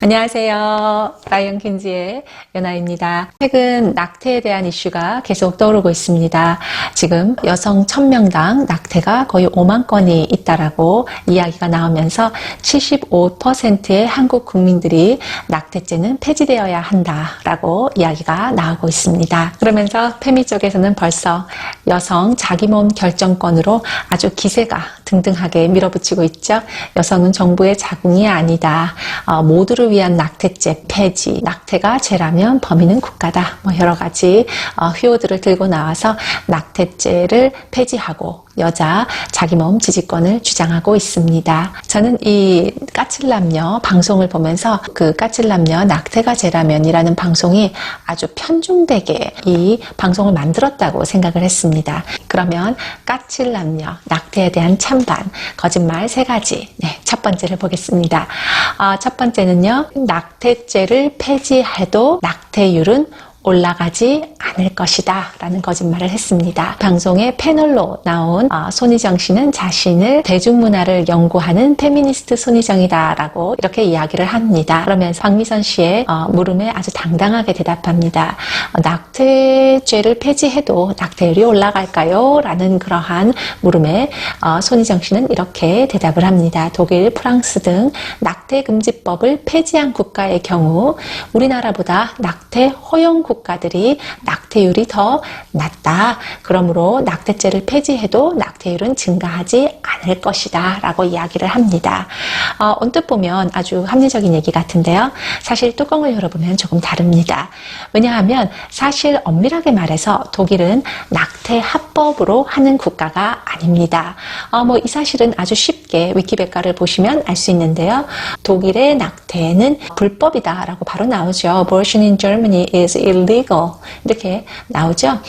안녕하세요. 라이언 킨즈의 연아입니다. 최근 낙태에 대한 이슈가 계속 떠오르고 있습니다. 지금 여성 1000명당 낙태가 거의 5만 건이 있다라고 이야기가 나오면서 75%의 한국 국민들이 낙태죄는 폐지되어야 한다라고 이야기가 나오고 있습니다. 그러면서 페미 쪽에서는 벌써 여성 자기 몸 결정권으로 아주 기세가 등등하게 밀어붙이고 있죠. 여성은 정부의 자궁이 아니다. 모두를 위한 낙태죄 폐지, 낙태가 죄라면 범인은 국가다. 여러 가지 효어들을 들고 나와서 낙태죄를 폐지하고 여자 자기 몸 지지권을 주장하고 있습니다. 저는 이 까칠남녀 방송을 보면서 그 까칠남녀 낙태가 죄라면이라는 방송이 아주 편중되게 이 방송을 만들었다고 생각을 했습니다. 그러면 까칠남녀 낙태에 대한 찬반, 거짓말 3가지. 첫 번째를 보겠습니다. 첫 번째는요, 낙태죄를 폐지해도 낙태율은 올라가지 않을 것이다 라는 거짓말을 했습니다. 방송에 패널로 나온 손희정 씨는 자신을 대중문화를 연구하는 페미니스트 손희정이다 라고 이렇게 이야기를 합니다. 그러면서 박미선 씨의 물음에 아주 당당하게 대답합니다. 낙태죄를 폐지해도 낙태율이 올라갈까요? 라는 그러한 물음에 손희정 씨는 이렇게 대답을 합니다. 독일, 프랑스 등 낙태금지법을 폐지한 국가의 경우 우리나라보다 낙태 허용 국가들이 낙태율이 더 낮다. 그러므로 낙태죄를 폐지해도 낙태율은 증가하지 않을 것이다 라고 이야기를 합니다. 언뜻 보면 아주 합리적인 얘기 같은데요. 사실 뚜껑을 열어보면 조금 다릅니다. 왜냐하면 사실 엄밀하게 말해서 독일은 낙태 합법으로 하는 국가가 아닙니다. 이 사실은 아주 쉽게 위키백과를 보시면 알 수 있는데요. 독일의 낙태는 불법이다 라고 바로 나오죠. Abortion in Germany is illegal. 이렇게 나오죠.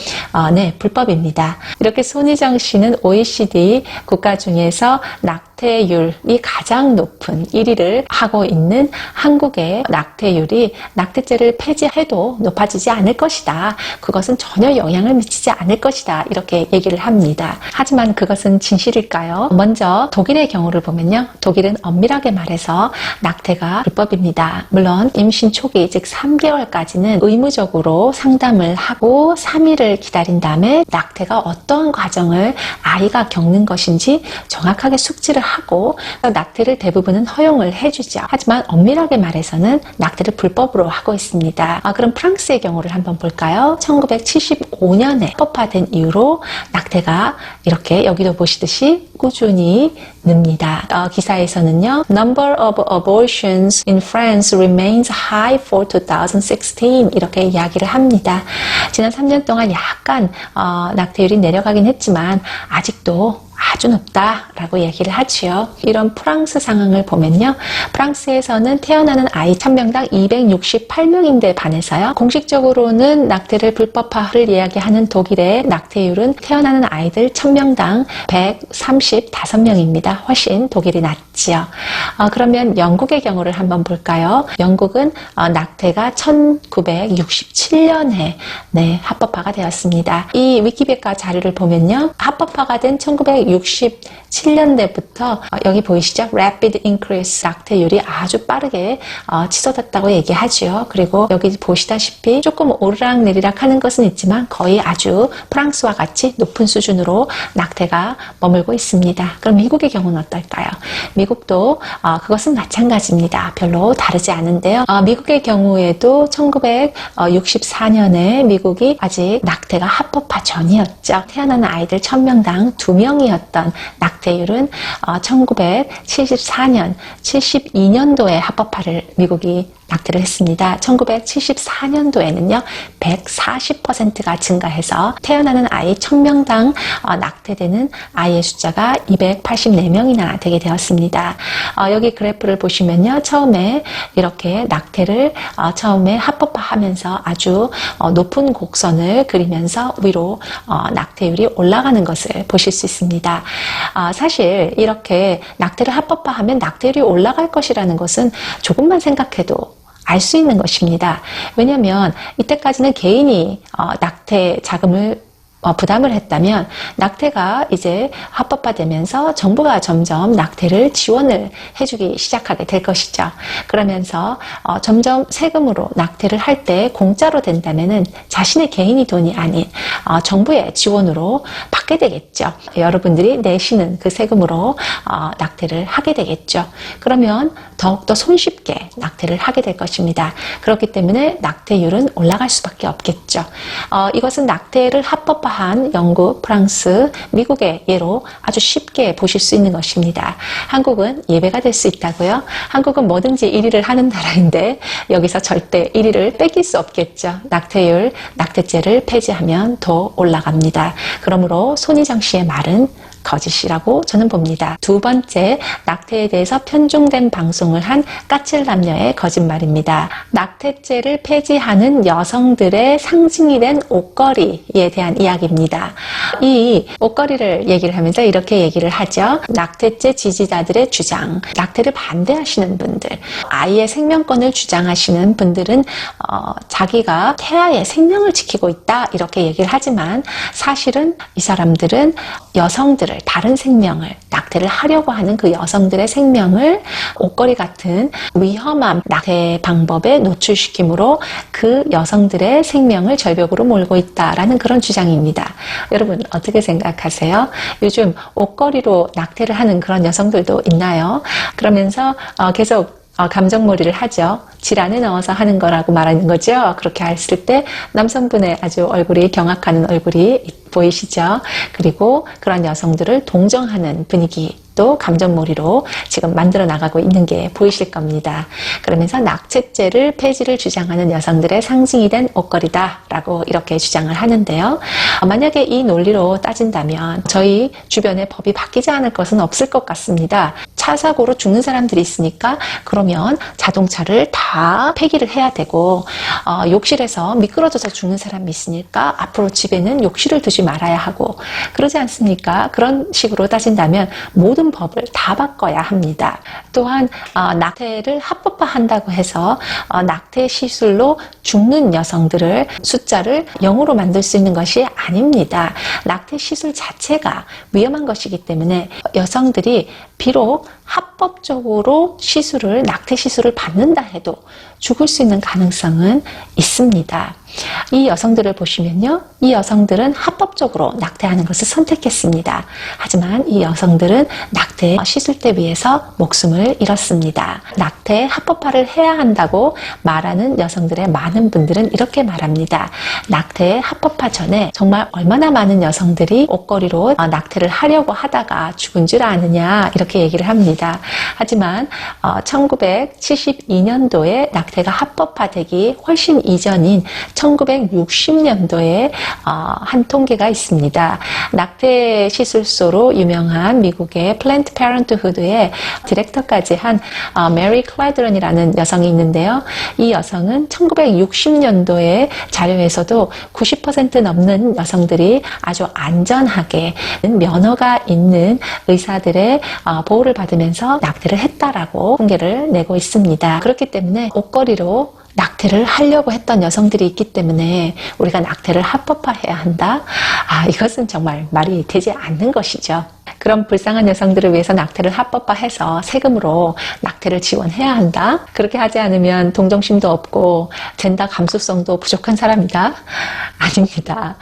네, 불법입니다. 이렇게 손희정 씨는 OECD 국가 중에서 낙태율이 가장 높은 1위를 하고 있는 한국의 낙태율이 낙태죄를 폐지해도 높아지지 않을 것이다. 그것은 전혀 영향을 미치지 않을 것이다. 이렇게 얘기를 합니다. 하지만 그것은 진실일까요? 먼저 독일의 경우를 보면요. 독일은 엄밀하게 말해서 낙태가 불법입니다. 물론 임신 초기, 즉 3개월까지는 의무적으로 상담을 하고 3일을 기다린 다음에 낙태가 어떤 과정을 아이가 겪는 것인지 정확하게 숙지를 하고 낙태를 대부분은 허용을 해주죠. 하지만 엄밀하게 말해서는 낙태를 불법으로 하고 있습니다. 그럼 프랑스의 경우를 한번 볼까요? 1975년에 합법화된 이후로 낙태가 이렇게 여기도 보시듯이 꾸준히 늡니다. 기사에서는요, Number of abortions in France remains high for 2016 이렇게 이야기를 합니다. 지난 3년 동안 약간 낙태율이 내려가긴 했지만 아직도 아주 높다라고 얘기를 하지요. 이런 프랑스 상황을 보면요. 프랑스에서는 태어나는 아이 1000명당 268명인데 반해서요. 공식적으로는 낙태를 불법화를 이야기하는 독일의 낙태율은 태어나는 아이들 1000명당 135명입니다. 훨씬 독일이 낮지요. 그러면 영국의 경우를 한번 볼까요? 영국은 낙태가 1967년에 합법화가 되었습니다. 이 위키백과 자료를 보면요. 합법화가 된 1967년대부터 여기 보이시죠? Rapid increase 낙태율이 아주 빠르게 치솟았다고 얘기하죠. 그리고 여기 보시다시피 조금 오르락내리락 하는 것은 있지만 거의 아주 프랑스와 같이 높은 수준으로 낙태가 머물고 있습니다. 그럼 미국의 경우는 어떨까요? 미국도 그것은 마찬가지입니다. 별로 다르지 않은데요. 미국의 경우에도 1964년에 미국이 아직 낙태가 합법화 전이었죠. 태어나는 아이들 1000명당 2명이었던 낙태율은 1974년, 72년도에 합법화를 미국이 낙태를 했습니다. 1974년도에는요, 140%가 증가해서 태어나는 아이 1000명당 낙태되는 아이의 숫자가 284명이나 되게 되었습니다. 여기 그래프를 보시면요, 처음에 이렇게 낙태를 처음에 합법화하면서 아주 높은 곡선을 그리면서 위로 낙태율이 올라가는 것을 보실 수 있습니다. 사실 이렇게 낙태를 합법화하면 낙태율이 올라갈 것이라는 것은 조금만 생각해도 알 수 있는 것입니다. 왜냐하면 이때까지는 개인이 낙태 자금을 부담을 했다면 낙태가 이제 합법화되면서 정부가 점점 낙태를 지원을 해주기 시작하게 될 것이죠. 그러면서 점점 세금으로 낙태를 할 때 공짜로 된다면은 자신의 개인이 돈이 아닌 정부의 지원으로 받게 되겠죠. 여러분들이 내시는 그 세금으로 낙태를 하게 되겠죠. 그러면 더욱더 손쉽게 낙태를 하게 될 것입니다. 그렇기 때문에 낙태율은 올라갈 수밖에 없겠죠. 이것은 낙태를 합법화한 영국, 프랑스, 미국의 예로 아주 쉽게 보실 수 있는 것입니다. 한국은 예외가 될 수 있다고요? 한국은 뭐든지 1위를 하는 나라인데 여기서 절대 1위를 뺏길 수 없겠죠. 낙태율, 낙태죄를 폐지하면 더 올라갑니다. 그러므로 손희정 씨의 말은 거짓이라고 저는 봅니다. 두 번째, 낙태에 대해서 편중된 방송을 한 까칠남녀의 거짓말입니다. 낙태죄를 폐지하는 여성들의 상징이 된 옷걸이에 대한 이야기입니다. 이 옷걸이를 얘기를 하면서 이렇게 얘기를 하죠. 낙태죄 지지자들의 주장, 낙태를 반대하시는 분들, 아이의 생명권을 주장하시는 분들은 자기가 태아의 생명을 지키고 있다 이렇게 얘기를 하지만 사실은 이 사람들은 여성들을, 다른 생명을, 낙태를 하려고 하는 그 여성들의 생명을 옷걸이 같은 위험한 낙태 방법에 노출시킴으로 그 여성들의 생명을 절벽으로 몰고 있다라는 그런 주장입니다. 여러분 어떻게 생각하세요? 요즘 옷걸이로 낙태를 하는 그런 여성들도 있나요? 그러면서 계속 감정몰이를 하죠. 질안에 넣어서 하는 거라고 말하는 거죠. 그렇게 했을 때 남성분의 아주 얼굴이 경악하는 얼굴이 보이시죠. 그리고 그런 여성들을 동정하는 분위기, 또 감정몰이로 지금 만들어 나가고 있는 게 보이실 겁니다. 그러면서 낙태죄를 폐지를 주장하는 여성들의 상징이 된 옷걸이다라고 이렇게 주장을 하는데요. 만약에 이 논리로 따진다면 저희 주변에 법이 바뀌지 않을 것은 없을 것 같습니다. 차 사고로 죽는 사람들이 있으니까 그러면 자동차를 다 폐기를 해야 되고 욕실에서 미끄러져서 죽는 사람이 있으니까 앞으로 집에는 욕실을 두지 말아야 하고 그러지 않습니까? 그런 식으로 따진다면 모든 법을 다 바꿔야 합니다. 또한 낙태를 합법화한다고 해서 낙태 시술로 죽는 여성들을 숫자를 0으로 만들 수 있는 것이 아닙니다. 낙태 시술 자체가 위험한 것이기 때문에 여성들이 비록 합법적으로 낙태 시술을 받는다 해도 죽을 수 있는 가능성은 있습니다. 이 여성들을 보시면요. 이 여성들은 합법적으로 낙태하는 것을 선택했습니다. 하지만 이 여성들은 낙태 시술대 위해서 목숨을 잃었습니다. 낙태 합법화를 해야 한다고 말하는 여성들의 많은 분들은 이렇게 말합니다. 낙태 합법화 전에 정말 얼마나 많은 여성들이 옷걸이로 낙태를 하려고 하다가 죽은 줄 아느냐 이렇게 얘기를 합니다. 하지만 1972년도에 낙태가 합법화되기 훨씬 이전인 1960년도에 한 통계가 있습니다. 낙태 시술소로 유명한 미국의 플랜트 페런트후드의 디렉터까지 한 메리 클라드런이라는 여성이 있는데요. 이 여성은 1960년도의 자료에서도 90% 넘는 여성들이 아주 안전하게 면허가 있는 의사들의 보호를 받으면서 낙태를 했다라고 통계를 내고 있습니다. 그렇기 때문에 옷걸이로 낙태를 하려고 했던 여성들이 있기 때문에 우리가 낙태를 합법화해야 한다? 이것은 정말 말이 되지 않는 것이죠. 그런 불쌍한 여성들을 위해서 낙태를 합법화해서 세금으로 낙태를 지원해야 한다? 그렇게 하지 않으면 동정심도 없고 젠더 감수성도 부족한 사람이다? 아닙니다.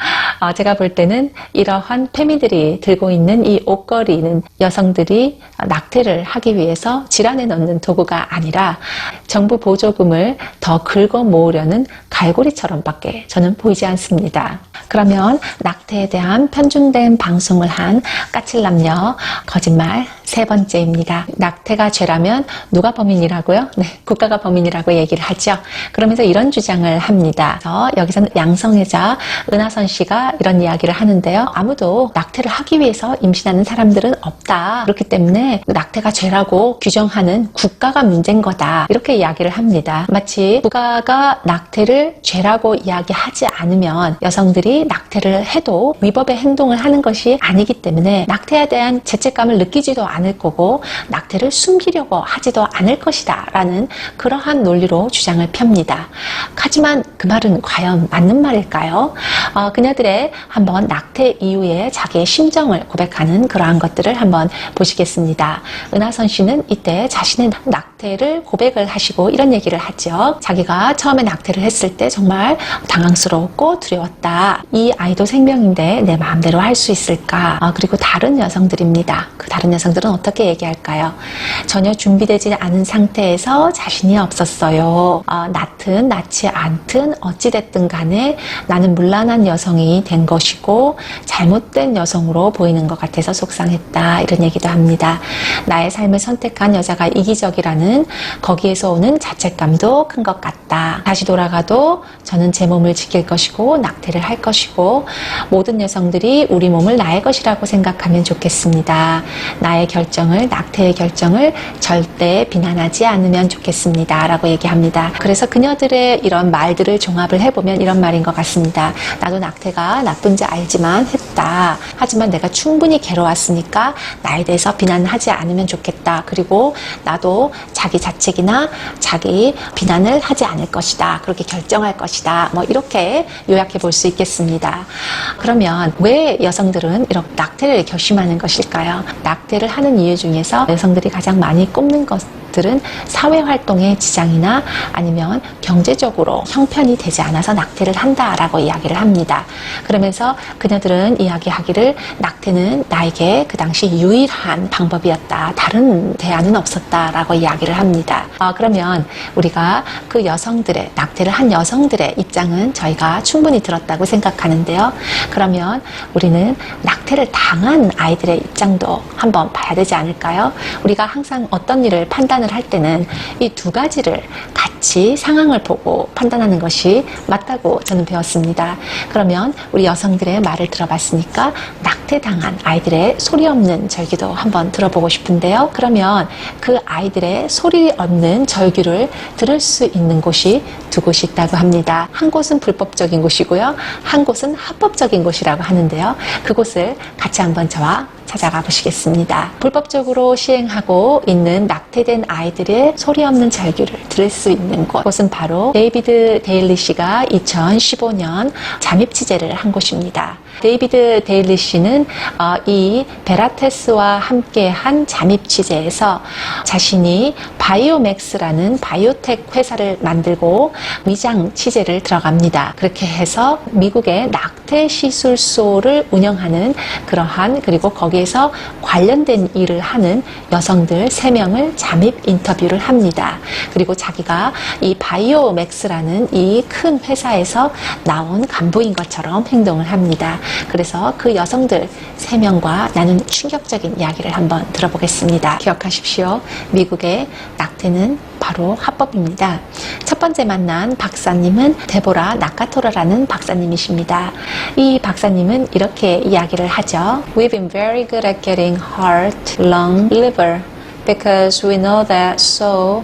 제가 볼 때는 이러한 페미들이 들고 있는 이 옷걸이는 여성들이 낙태를 하기 위해서 질안에 넣는 도구가 아니라 정부 보조금을 더 긁어 모으려는 갈고리처럼밖에 저는 보이지 않습니다. 그러면 낙태에 대한 편중된 방송을 한 까칠남녀 거짓말 세 번째입니다. 낙태가 죄라면 누가 범인이라고요? 네, 국가가 범인이라고 얘기를 하죠. 그러면서 이런 주장을 합니다. 여기서는 양성애자 은하선 씨가 이런 이야기를 하는데요. 아무도 낙태를 하기 위해서 임신하는 사람들은 없다. 그렇기 때문에 낙태가 죄라고 규정하는 국가가 문제인 거다. 이렇게 이야기를 합니다. 마치 국가가 낙태를 죄라고 이야기하지 않으면 여성들이 낙태를 해도 위법의 행동을 하는 것이 아니기 때문에 낙태에 대한 죄책감을 느끼지도 않을 거고 낙태를 숨기려고 하지도 않을 것이다 라는 그러한 논리로 주장을 펴니다. 하지만 그 말은 과연 맞는 말일까요? 그녀들의 한번 낙태 이후에 자기의 심정을 고백하는 그러한 것들을 한번 보시겠습니다. 은하선 씨는 이때 자신의 낙태를 고백을 하시고 이런 얘기를 하죠. 자기가 처음에 낙태를 했을 때 정말 당황스러웠고 두려웠다. 이 아이도 생명인데 내 마음대로 할 수 있을까? 그리고 다른 여성들입니다. 그 다른 여성들은 어떻게 얘기할까요? 전혀 준비되지 않은 상태에서 자신이 없었어요. 낳든 낳지 않든 어찌됐든 간에 나는 문란한 여성이 된 것이고 잘못된 여성으로 보이는 것 같아서 속상했다. 이런 얘기도 합니다. 나의 삶을 선택한 여자가 이기적이라는 거기에서 오는 자책감도 큰 것 같다. 다시 돌아가도 저는 제 몸을 지킬 것이고 낙태를 할 것이고 모든 여성들이 우리 몸을 나의 것이라고 생각하면 좋겠습니다. 나의 결정을, 낙태의 결정을 절대 비난하지 않으면 좋겠습니다. 라고 얘기합니다. 그래서 그녀들의 이런 말들을 종합을 해보면 이런 말인 것 같습니다. 나도 낙태가 나쁜지 알지만 했다. 하지만 내가 충분히 괴로웠으니까 나에 대해서 비난하지 않으면 좋겠다. 그리고 나도 자기 자책이나 자기 비난을 하지 않을 것이다. 그렇게 결정할 것이다. 뭐 이렇게 요약해 볼 수 있겠습니다. 그러면 왜 여성들은 이렇게 낙태를 결심하는 것일까요? 낙태를 하는 이유 중에서 여성들이 가장 많이 꼽는 것들은 사회활동의 지장이나 아니면 경제적으로 형편이 되지 않아서 낙태를 한다라고 이야기를 합니다. 그러면서 그녀들은 이야기하기를 낙태는 나에게 그 당시 유일한 방법이었다. 다른 대안은 없었다라고 이야기를 합니다. 그러면 우리가 그 여성들의 낙태를 한 여성들의 입장은 저희가 충분히 들었다고 생각하는데요. 그러면 우리는 낙태를 당한 아이들의 입장도 한번 봐야 되지 않을까요? 우리가 항상 어떤 일을 판단을 할 때는 이 두 가지를 같이 상황을 보고 판단하는 것이 맞다고 저는 배웠습니다. 그러면 우리 여성들의 말을 들어봤으니까 낙태당한 아이들의 소리 없는 절규도 한번 들어보고 싶은데요. 그러면 그 아이들의 소리 없는 절규를 들을 수 있는 곳이 두 곳이 있다고 합니다. 한 곳은 불법적인 곳이고요. 한 곳은 합법적인 곳이라고 하는데요. 그곳을 같이 한번 저와 찾아가 보시겠습니다. 불법적으로 시행하고 있는 낙태된 아이들의 소리 없는 절규를 들을 수 있는 곳. 그곳은 바로 데이비드 데일리 씨가 2015년 잠입 취재를 한 곳입니다. 데이비드 데일리 씨는 이 베라테스와 함께한 잠입 취재에서 자신이 바이오맥스라는 바이오텍 회사를 만들고 위장 취재를 들어갑니다. 그렇게 해서 미국의 낙태 시술소를 운영하는 그러한 그리고 거기에서 관련된 일을 하는 여성들 3명을 잠입 인터뷰를 합니다. 그리고 자기가 이 바이오맥스라는 이 큰 회사에서 나온 간부인 것처럼 행동을 합니다. 그래서 그 여성들 3명과 나눈 충격적인 이야기를 한번 들어보겠습니다. 기억하십시오. 미국의 낙태는 바로 합법입니다. 첫 번째 만난 박사님은 데보라 나카토라라는 박사님이십니다. 이 박사님은 이렇게 이야기를 하죠. We've been very good at getting heart, lung, liver. Because we know that, so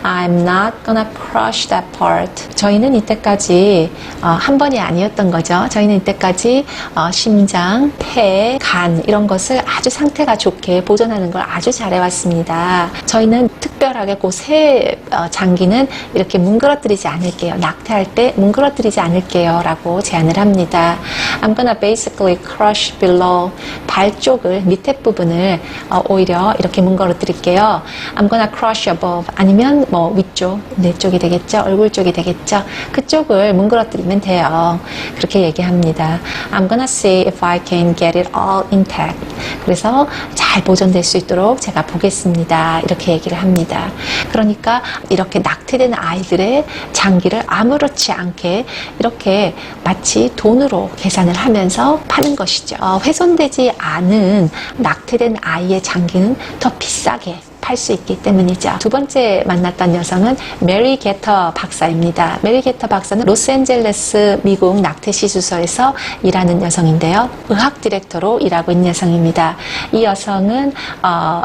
I'm not gonna crush that part. 저희는 이때까지 한 번이 아니었던 거죠. 저희는 이때까지 심장, 폐, 간 이런 것을 아주 상태가 좋게 보존하는 걸 아주 잘해왔습니다. 저희는 특별하게 그 새 장기는 이렇게 뭉그러뜨리지 않을게요. 낙태할 때 뭉그러뜨리지 않을게요 라고 제안을 합니다. I'm gonna basically crush below. 발 쪽을 밑에 부분을 오히려 이렇게 뭉그러뜨릴게요. I'm gonna crush above. 아니면 뭐 위쪽, 내 쪽이 되겠죠. 얼굴 쪽이 되겠죠. 그쪽을 뭉그러뜨리면 돼요. 그렇게 얘기합니다. I'm gonna see if I can get it all intact. 그래서 잘 보존될 수 있도록 제가 보겠습니다. 이렇게 얘기를 합니다. 그러니까 이렇게 낙태된 아이들의 장기를 아무렇지 않게 이렇게 마치 돈으로 계산을 하면서 파는 것이죠. 훼손되지 않은 낙태된 아이의 장기는 더 비싸게 팔 수 있기 때문이죠. 두 번째 만났던 여성은 메리 게터 박사입니다. 메리 게터 박사는 로스앤젤레스 미국 낙태시술소에서 일하는 여성인데요. 의학 디렉터로 일하고 있는 여성입니다. 이 여성은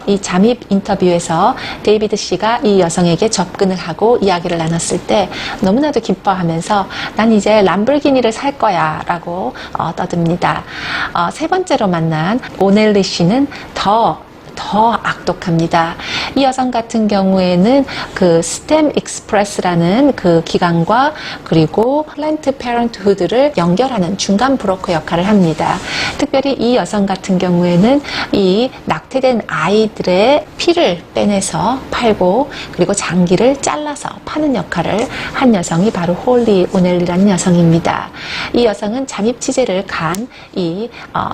이 잠입 인터뷰에서 데이비드 씨가 이 여성에게 접근을 하고 이야기를 나눴을 때 너무나도 기뻐하면서 난 이제 람보르기니를 살 거야 라고 떠듭니다. 세 번째로 만난 오넬리 씨는 더 더 악독합니다. 이 여성 같은 경우에는 그 스템 익스프레스라는 그 기관과 그리고 플랜트 페런트후드를 연결하는 중간 브로커 역할을 합니다. 특별히 이 여성 같은 경우에는 이 낙태된 아이들의 피를 빼내서 팔고 그리고 장기를 잘라서 파는 역할을 한 여성이 바로 홀리 오넬리라는 여성입니다. 이 여성은 잠입 취재를 간 이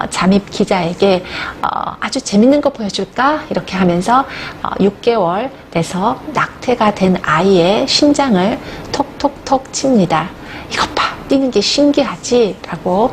잠입 기자에게 아주 재밌는 거 보여줄까? 이렇게 하면서 6개월 돼서 낙태가 된 아이의 심장을 톡톡톡 칩니다. 이것 봐, 뛰는 게 신기하지? 라고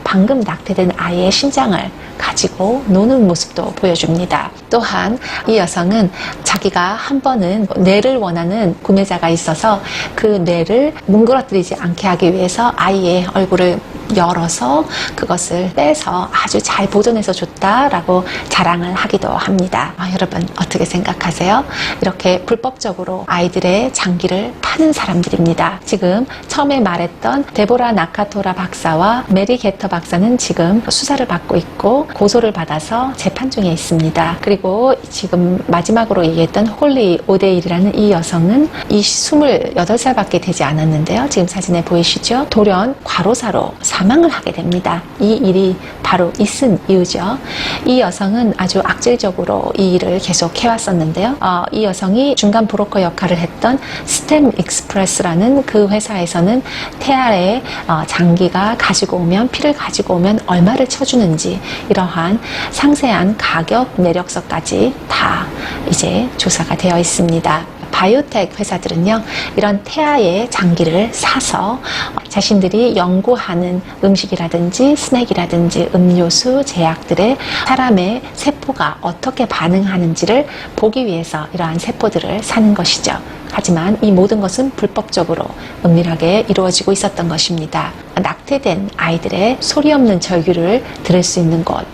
방금 낙태된 아이의 심장을 가지고 노는 모습도 보여줍니다. 또한 이 여성은 자기가 한 번은 뇌를 원하는 구매자가 있어서 그 뇌를 뭉그러뜨리지 않게 하기 위해서 아이의 얼굴을 열어서 그것을 빼서 아주 잘 보존해서 줬다라고 자랑을 하기도 합니다. 여러분 어떻게 생각하세요? 이렇게 불법적으로 아이들의 장기를 파는 사람들입니다. 지금 처음에 말했던 데보라 나카토라 박사와 메리 게터 박사는 지금 수사를 받고 있고 고소를 받아서 재판 중에 있습니다. 그리고 지금 마지막으로 얘기했던 홀리 오데일이라는 이 여성은 28살밖에 되지 않았는데요. 지금 사진에 보이시죠? 돌연 과로사로 사망을 하게 됩니다. 이 일이 바로 있은 이유죠. 이 여성은 아주 악질적으로 이 일을 계속 해왔었는데요. 이 여성이 중간 브로커 역할을 했던 스템 익스프레스라는 그 회사에서는 태아의 장기가 가지고 오면 피를 가지고 오면 얼마를 쳐주는지 이러한 상세한 가격 내역서까지 다 이제 조사가 되어 있습니다. 바이오텍 회사들은요, 이런 태아의 장기를 사서 자신들이 연구하는 음식이라든지 스낵이라든지 음료수, 제약들의 사람의 세포가 어떻게 반응하는지를 보기 위해서 이러한 세포들을 사는 것이죠. 하지만 이 모든 것은 불법적으로 은밀하게 이루어지고 있었던 것입니다. 낙태된 아이들의 소리 없는 절규를 들을 수 있는 곳,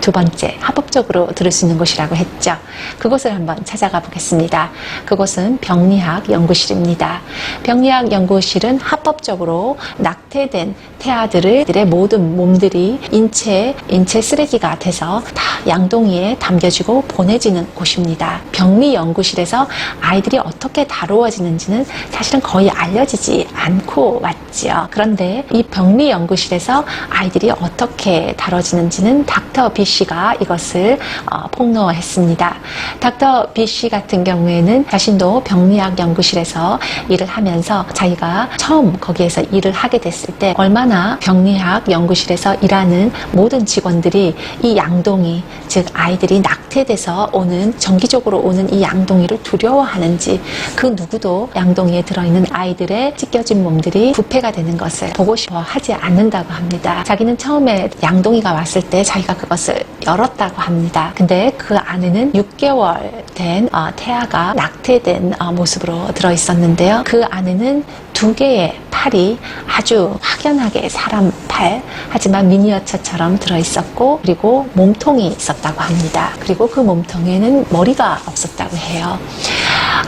두 번째, 합법적으로 들을 수 있는 곳이라고 했죠. 그곳을 한번 찾아가 보겠습니다. 그곳은 병리학 연구실입니다. 병리학 연구실은 합법적으로 낙태된 태아들의 모든 몸들이 인체 쓰레기가 돼서 다 양동이에 담겨지고 보내지는 곳입니다. 병리 연구실에서 아이들이 어떻게 다루어지는지는 사실은 거의 알려지지 않고 왔죠. 그런데 이 병리 연구실에서 아이들이 어떻게 다뤄지는지는 닥터 B 씨가 이것을 폭로했습니다. 닥터 B 씨 같은 경우에는 자신도 병리학 연구실에서 일을 하면서 자기가 처음 거기에서 일을 하게 됐을 때 얼마나 병리학 연구실에서 일하는 모든 직원들이 이 양동이, 즉 아이들이 낙태돼서 오는, 정기적으로 오는 이 양동이를 두려워하는지, 그 누구도 양동이에 들어있는 아이들의 찢겨진 몸들이 부패가 되는 것을 보고 싶어 하지 않는다고 합니다. 자기는 처음에 양동이가 왔을 때 자기가 그것을 열었다고 합니다. 근데 그 안에는 6개월 된 태아가 낙태된 모습으로 들어있었는데요. 그 안에는 2개의 팔이 아주 확연하게 사람 팔, 하지만 미니어처처럼 들어있었고, 그리고 몸통이 있었다고 합니다. 그리고 그 몸통에는 머리가 없었다고 해요.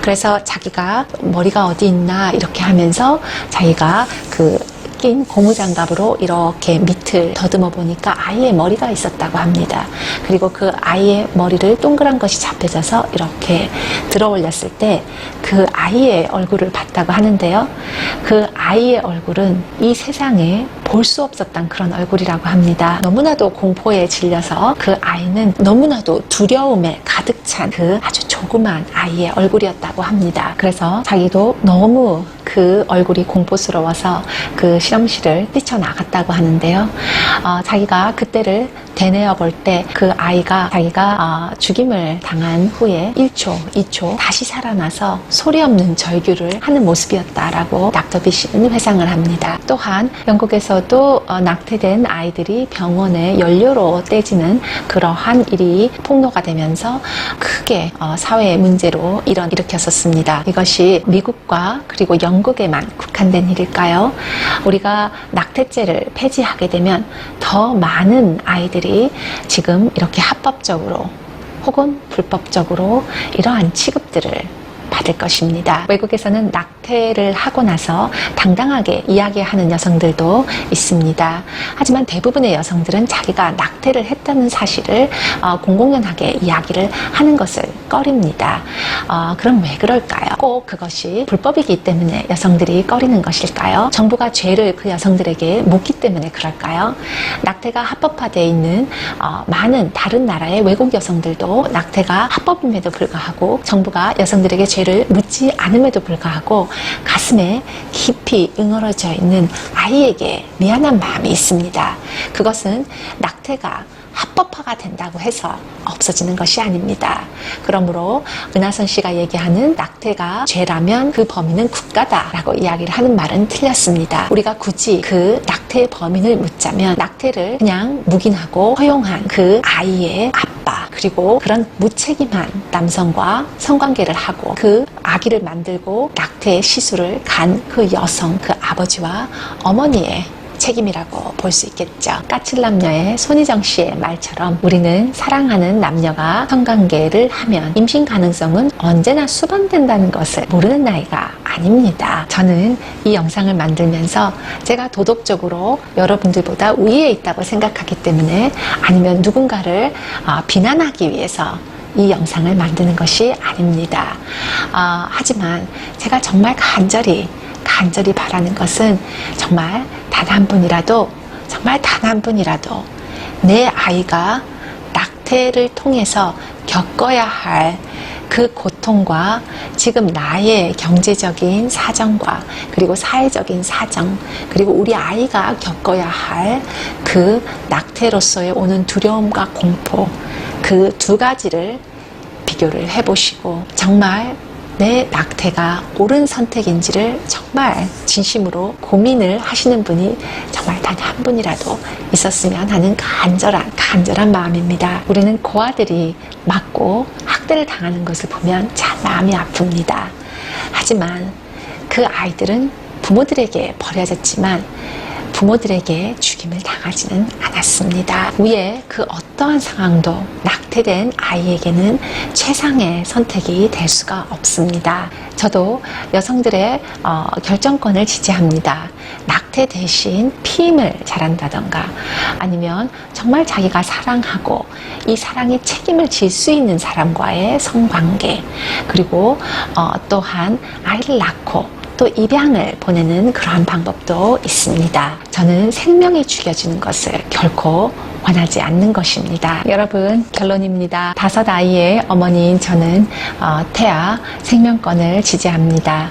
그래서 자기가 머리가 어디 있나 이렇게 하면서 자기가 낀 고무장갑으로 이렇게 밑을 더듬어 보니까 아이의 머리가 있었다고 합니다. 그리고 그 아이의 머리를 동그란 것이 잡혀져서 이렇게 들어 올렸을 때 그 아이의 얼굴을 봤다고 하는데요. 그 아이의 얼굴은 이 세상에 볼 수 없었던 그런 얼굴이라고 합니다. 너무나도 공포에 질려서 그 아이는 너무나도 두려움에 가득 찬 그 아주 조그만 아이의 얼굴이었다고 합니다. 그래서 자기도 너무 그 얼굴이 공포스러워서 그 실험실을 뛰쳐나갔다고 하는데요. 자기가 그때를 되뇌어 볼 때 그 아이가 자기가 죽임을 당한 후에 1초, 2초 다시 살아나서 소리 없는 절규를 하는 모습이었다라고 닥터 B 씨는 회상을 합니다. 또한 영국에서도 낙태된 아이들이 병원에 연료로 떼지는 그러한 일이 폭로가 되면서 크게 사회의 문제로 일으켰었습니다. 이것이 미국과 그리고 영국에만 국한된 일일까요? 우리가 낙태죄를 폐지하게 되면 더 많은 아이들이 지금 이렇게 합법적으로 혹은 불법적으로 이러한 취급들을 받을 것입니다. 외국에서는 낙태를 하고 나서 당당하게 이야기하는 여성들도 있습니다. 하지만 대부분의 여성들은 자기가 낙태를 했다는 사실을 공공연하게 이야기를 하는 것을 꺼립니다. 그럼 왜 그럴까요? 꼭 그것이 불법이기 때문에 여성들이 꺼리는 것일까요? 정부가 죄를 그 여성들에게 묻기 때문에 그럴까요? 낙태가 합법화되어 있는 많은 다른 나라의 외국 여성들도 낙태가 합법임에도 불구하고 정부가 여성들에게 죄를 묻지 않음에도 불구하고 가슴에 깊이 응어러져 있는 아이에게 미안한 마음이 있습니다. 그것은 낙태가 합법화가 된다고 해서 없어지는 것이 아닙니다. 그러므로 은하선 씨가 얘기하는 낙태가 죄라면 그 범인은 국가다라고 이야기를 하는 말은 틀렸습니다. 우리가 굳이 그 낙태의 범인을 묻자면 낙태를 그냥 묵인하고 허용한 그 아이의 아빠 그리고 그런 무책임한 남성과 성관계를 하고 그 아기를 만들고 낙태의 시술을 간 그 여성, 그 아버지와 어머니의 책임이라고 볼 수 있겠죠. 까칠남녀의 손희정 씨의 말처럼 우리는 사랑하는 남녀가 성관계를 하면 임신 가능성은 언제나 수반된다는 것을 모르는 나이가 아닙니다. 저는 이 영상을 만들면서 제가 도덕적으로 여러분들보다 우위에 있다고 생각하기 때문에 아니면 누군가를 비난하기 위해서 이 영상을 만드는 것이 아닙니다. 하지만 제가 정말 간절히 바라는 것은 정말 단 한 분이라도 내 아이가 낙태를 통해서 겪어야 할 그 고통과 지금 나의 경제적인 사정과 그리고 사회적인 사정 그리고 우리 아이가 겪어야 할 그 낙태로서의 오는 두려움과 공포 그 두 가지를 비교를 해보시고 정말 내 낙태가 옳은 선택인지를 정말 진심으로 고민을 하시는 분이 정말 단 한 분이라도 있었으면 하는 간절한 마음입니다. 우리는 고아들이 맞고 학대를 당하는 것을 보면 참 마음이 아픕니다. 하지만 그 아이들은 부모들에게 버려졌지만 부모들에게 죽임을 당하지는 않았습니다. 위에 그 어떠한 상황도 낙태된 아이에게는 최상의 선택이 될 수가 없습니다. 저도 여성들의 결정권을 지지합니다. 낙태 대신 피임을 잘한다던가 아니면 정말 자기가 사랑하고 이 사랑에 책임을 질 수 있는 사람과의 성관계 그리고 또한 아이를 낳고 또 입양을 보내는 그러한 방법도 있습니다. 저는 생명이 죽여지는 것을 결코 원하지 않는 것입니다. 여러분, 결론입니다. 5 아이의 어머니인 저는 태아 생명권을 지지합니다.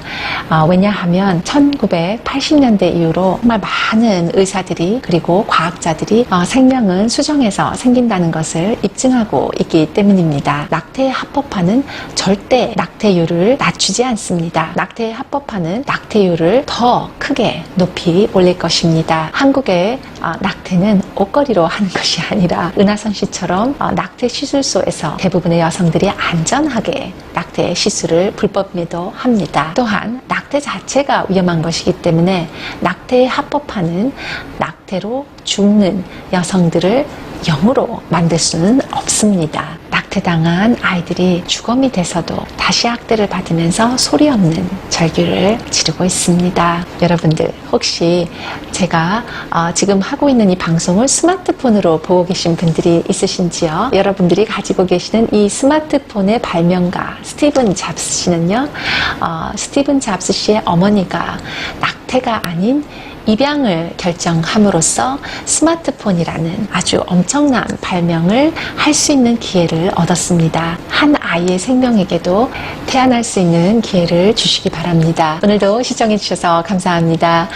왜냐하면 1980년대 이후로 정말 많은 의사들이 그리고 과학자들이 생명은 수정에서 생긴다는 것을 입증하고 있기 때문입니다. 낙태 합법화는 절대 낙태율을 낮추지 않습니다. 낙태 합법화는 낙태율을 더 크게 높이 올릴 것입니다. 한국의 낙태는 옷걸이로 하는 것이 아니라 은하선 씨처럼 낙태 시술소에서 대부분의 여성들이 안전하게 낙태 시술을 불법임에도 합니다. 또한 낙태 자체가 위험한 것이기 때문에 낙태에 합법화는 낙태로 죽는 여성들을 0으로 만들 수는 없습니다. 낙태당한 아이들이 주검이 돼서도 다시 학대를 받으면서 소리 없는 절규를 지르고 있습니다. 여러분들 혹시 제가 지금 하고 있는 이 방송을 스마트폰으로 보고 계신 분들이 있으신지요? 여러분들이 가지고 계시는 이 스마트폰의 발명가 스티븐 잡스 씨는요, 스티븐 잡스 씨의 어머니가 낙태가 아닌 입양을 결정함으로써 스마트폰이라는 아주 엄청난 발명을 할 수 있는 기회를 얻었습니다. 한 아이의 생명에게도 태어날 수 있는 기회를 주시기 바랍니다. 오늘도 시청해 주셔서 감사합니다.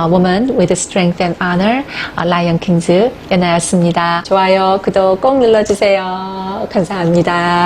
Woman with Strength and Honor, 라이언 킹즈 연아였습니다. 좋아요, 구독 꼭 눌러주세요. 감사합니다.